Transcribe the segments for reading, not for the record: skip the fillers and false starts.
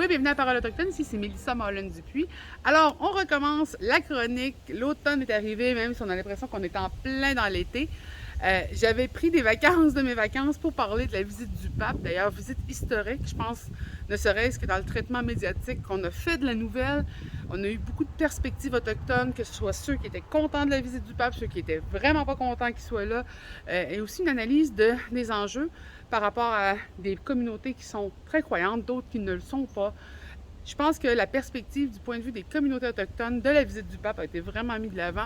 Oui, bienvenue à Parole autochtone, ici c'est Mélissa Marlon-Dupuis. Alors, on recommence la chronique. L'automne est arrivé, même si on a l'impression qu'on est en plein dans l'été. J'avais pris des vacances de mes vacances pour parler de la visite du pape. D'ailleurs, visite historique, je pense, ne serait-ce que dans le traitement médiatique qu'on a fait de la nouvelle. On a eu beaucoup de perspectives autochtones, que ce soit ceux qui étaient contents de la visite du pape, ceux qui étaient vraiment pas contents qu'il soit là, et aussi une analyse des enjeux par rapport à des communautés qui sont très croyantes, d'autres qui ne le sont pas. Je pense que la perspective du point de vue des communautés autochtones de la visite du pape a été vraiment mise de l'avant.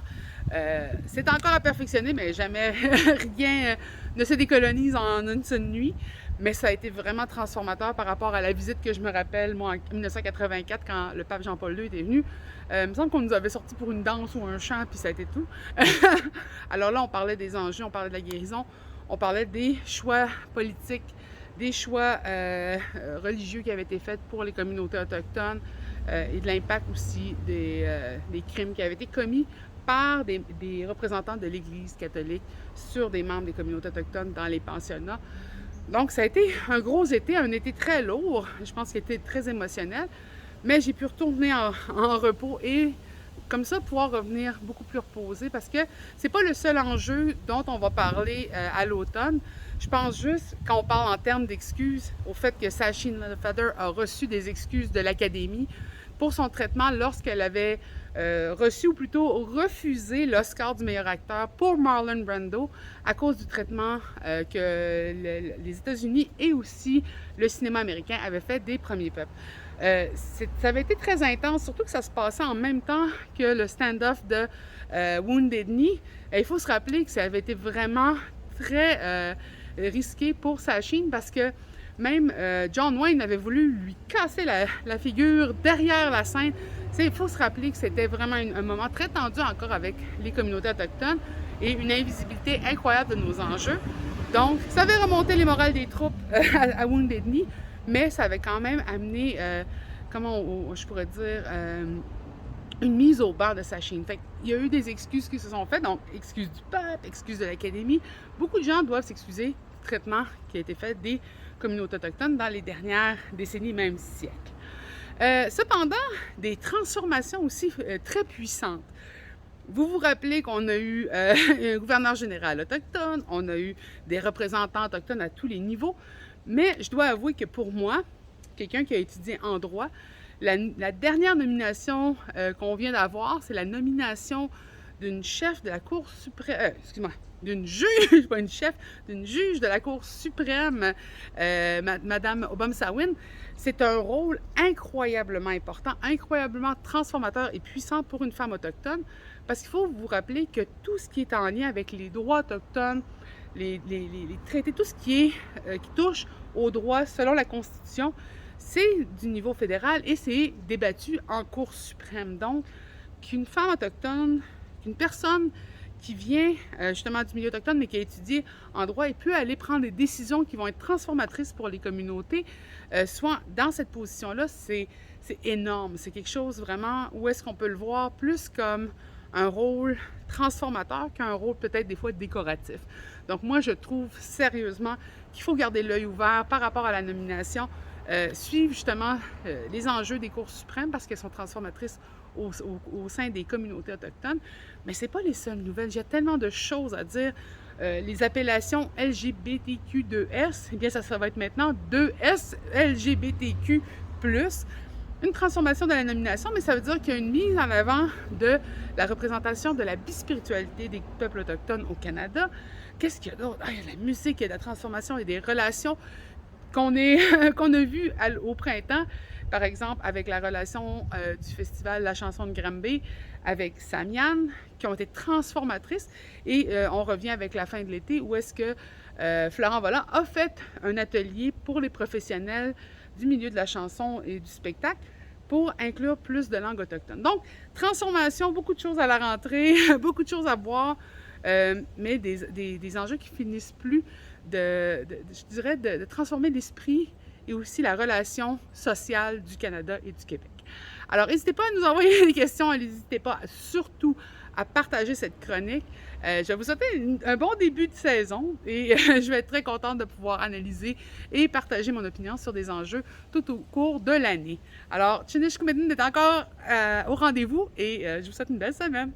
C'est encore à perfectionner, mais jamais rien ne se décolonise en une seule nuit. Mais ça a été vraiment transformateur par rapport à la visite que je me rappelle, moi, en 1984, quand le pape Jean-Paul II était venu. Il me semble qu'on nous avait sortis pour une danse ou un chant, puis ça a été tout. Alors là, on parlait des enjeux, on parlait de la guérison, on parlait des choix politiques, des choix religieux qui avaient été faits pour les communautés autochtones et de l'impact aussi des crimes qui avaient été commis par des représentants de l'Église catholique sur des membres des communautés autochtones dans les pensionnats. Donc, ça a été un gros été, un été très lourd, je pense qu'il était très émotionnel, mais j'ai pu retourner en repos et comme ça pouvoir revenir beaucoup plus reposé parce que c'est pas le seul enjeu dont on va parler à l'automne. Je pense juste, quand on parle en termes d'excuses, au fait que Sachin Feather a reçu des excuses de l'Académie pour son traitement lorsqu'elle avait reçu, ou plutôt refusé, l'Oscar du meilleur acteur pour Marlon Brando à cause du traitement que les États-Unis et aussi le cinéma américain avaient fait des Premiers peuples. Ça avait été très intense, surtout que ça se passait en même temps que le stand-off de Wounded Knee. Et il faut se rappeler que ça avait été vraiment très risqué pour Sachin parce que même John Wayne avait voulu lui casser la figure derrière la scène. Il faut se rappeler que c'était vraiment un moment très tendu encore avec les communautés autochtones et une invisibilité incroyable de nos enjeux. Donc, ça avait remonté les morales des troupes à Wounded Knee, mais ça avait quand même amené, je pourrais dire, une mise au banc de Sachin. Fait il y a eu des excuses qui se sont faites, donc excuses du pape, excuses de l'Académie. Beaucoup de gens doivent s'excuser du traitement qui a été fait des communautés autochtones dans les dernières décennies, même siècles. Cependant, des transformations aussi très puissantes. Vous vous rappelez qu'on a eu un gouverneur général autochtone, on a eu des représentants autochtones à tous les niveaux, mais je dois avouer que pour moi, quelqu'un qui a étudié en droit, la dernière nomination qu'on vient d'avoir, c'est la nomination d'une chef de la Cour suprême, d'une juge, pas une chef, d'une juge de la Cour suprême, Madame Obama-Sawin. C'est un rôle incroyablement important, incroyablement transformateur et puissant pour une femme autochtone, parce qu'il faut vous rappeler que tout ce qui est en lien avec les droits autochtones, les traités, tout ce qui touche aux droits selon la Constitution, c'est du niveau fédéral et c'est débattu en Cour suprême. Donc, qu'une femme autochtone, qu'une personne qui vient justement du milieu autochtone, mais qui a étudié en droit et peut aller prendre des décisions qui vont être transformatrices pour les communautés, soit dans cette position-là, c'est énorme. C'est quelque chose vraiment où est-ce qu'on peut le voir plus comme un rôle transformateur qu'un rôle peut-être des fois décoratif. Donc moi, je trouve sérieusement qu'il faut garder l'œil ouvert par rapport à la nomination, suivre justement les enjeux des cours suprêmes parce qu'elles sont transformatrices au sein des communautés autochtones. Mais ce n'est pas les seules nouvelles. Il y a tellement de choses à dire. Les appellations LGBTQ2S, eh bien ça va être maintenant 2S LGBTQ+. Une transformation de la nomination, mais ça veut dire qu'il y a une mise en avant de la représentation de la bispiritualité des peuples autochtones au Canada. Qu'est-ce qu'il y a d'autre? Il y a de la musique, il y a de la transformation et des relations qu'on a vues au printemps, par exemple avec la relation du festival La chanson de Granby avec Samian, qui ont été transformatrices. Et on revient avec la fin de l'été, où est-ce que Florent Volant a fait un atelier pour les professionnels du milieu de la chanson et du spectacle pour inclure plus de langues autochtones. Donc, transformation, beaucoup de choses à la rentrée, beaucoup de choses à voir, mais des enjeux qui finissent plus je dirais, de transformer l'esprit et aussi la relation sociale du Canada et du Québec. Alors, n'hésitez pas à nous envoyer des questions, n'hésitez pas surtout à partager cette chronique. Je vais vous souhaiter un bon début de saison et je vais être très contente de pouvoir analyser et partager mon opinion sur des enjeux tout au cours de l'année. Alors, Chinishkumedin est encore au rendez-vous et je vous souhaite une belle semaine.